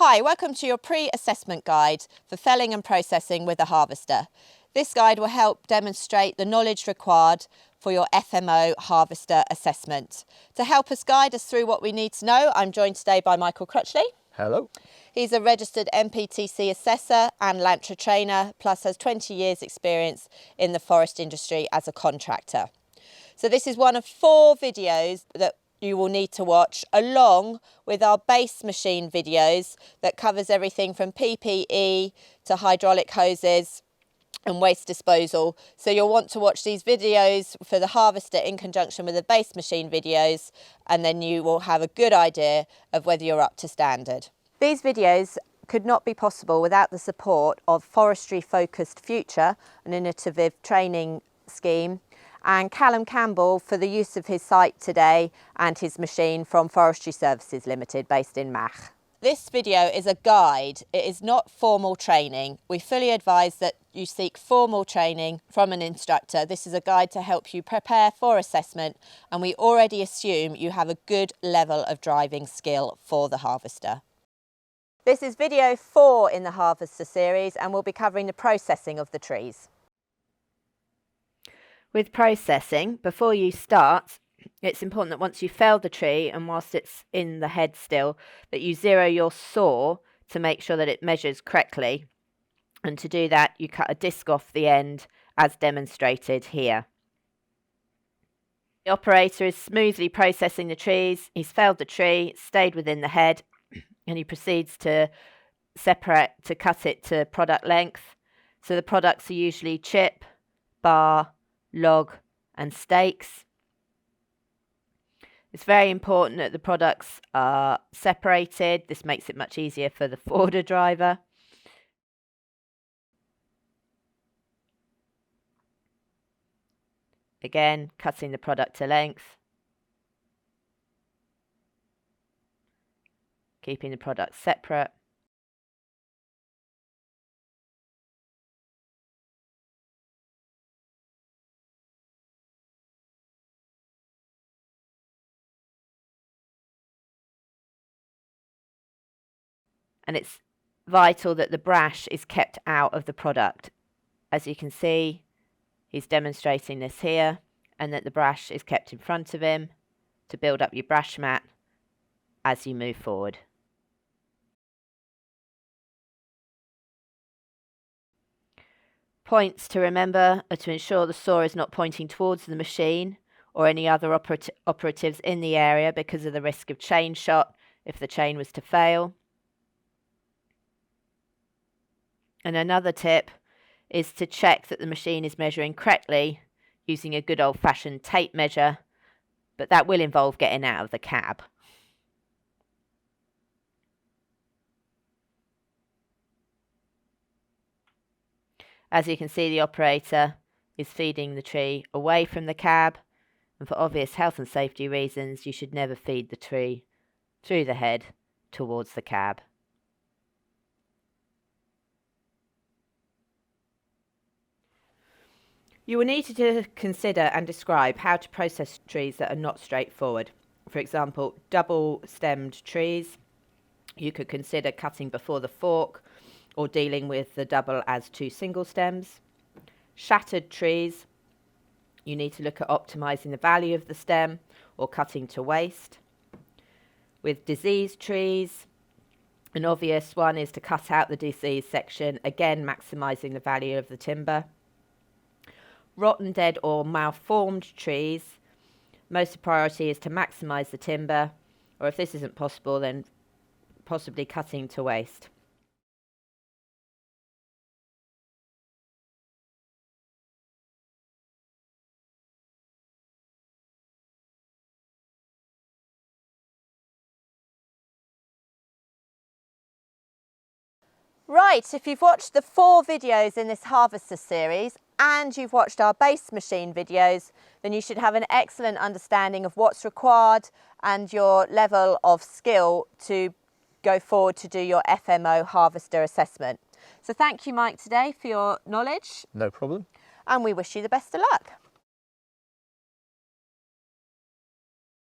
Hi, welcome to your pre-assessment guide for felling and processing with a harvester. This guide will help demonstrate the knowledge required for your FMO harvester assessment. To help us guide us through what we need to know, I'm joined today by Michael Crutchley. Hello. He's a registered MPTC assessor and Lantra trainer, plus has 20 years experience in the forest industry as a contractor. So this is one of 4 videos that you will need to watch along with our base machine videos that covers everything from PPE to hydraulic hoses and waste disposal. So you'll want to watch these videos for the harvester in conjunction with the base machine videos, and then you will have a good idea of whether you're up to standard. These videos could not be possible without the support of Forestry Focused Future, an innovative training scheme, and Callum Campbell for the use of his site today and his machine from Forestry Services Limited based in Mach. This video is a guide, it is not formal training. We fully advise that you seek formal training from an instructor. This is a guide to help you prepare for assessment, and we already assume you have a good level of driving skill for the harvester. This is video 4 in the harvester series, and we'll be covering the processing of the trees. With processing, before you start, it's important that once you've felled the tree and whilst it's in the head still, that you zero your saw to make sure that it measures correctly. And to do that, you cut a disc off the end as demonstrated here. The operator is smoothly processing the trees. He's felled the tree, stayed within the head, and he proceeds to cut it to product length. So the products are usually chip, bar, log and stakes. It's very important that the products are separated. This makes it much easier for the forwarder driver. Again, cutting the product to length. Keeping the products separate. And it's vital that the brash is kept out of the product. As you can see, he's demonstrating this here, and that the brash is kept in front of him to build up your brash mat as you move forward. Points to remember are to ensure the saw is not pointing towards the machine or any other operatives in the area because of the risk of chain shot if the chain was to fail. And another tip is to check that the machine is measuring correctly using a good old-fashioned tape measure, but that will involve getting out of the cab. As you can see, the operator is feeding the tree away from the cab, and for obvious health and safety reasons, you should never feed the tree through the head towards the cab. You will need to consider and describe how to process trees that are not straightforward. For example, double-stemmed trees, you could consider cutting before the fork or dealing with the double as 2 single stems. Shattered trees, you need to look at optimizing the value of the stem or cutting to waste. With diseased trees, an obvious one is to cut out the diseased section, again maximizing the value of the timber. Rotten, dead or malformed trees, most priority is to maximize the timber, or if this isn't possible, then possibly cutting to waste. Right, if you've watched the 4 videos in this harvester series and you've watched our base machine videos, then you should have an excellent understanding of what's required and your level of skill to go forward to do your FMO harvester assessment. So thank you, Mike, today for your knowledge. No problem. And we wish you the best of luck.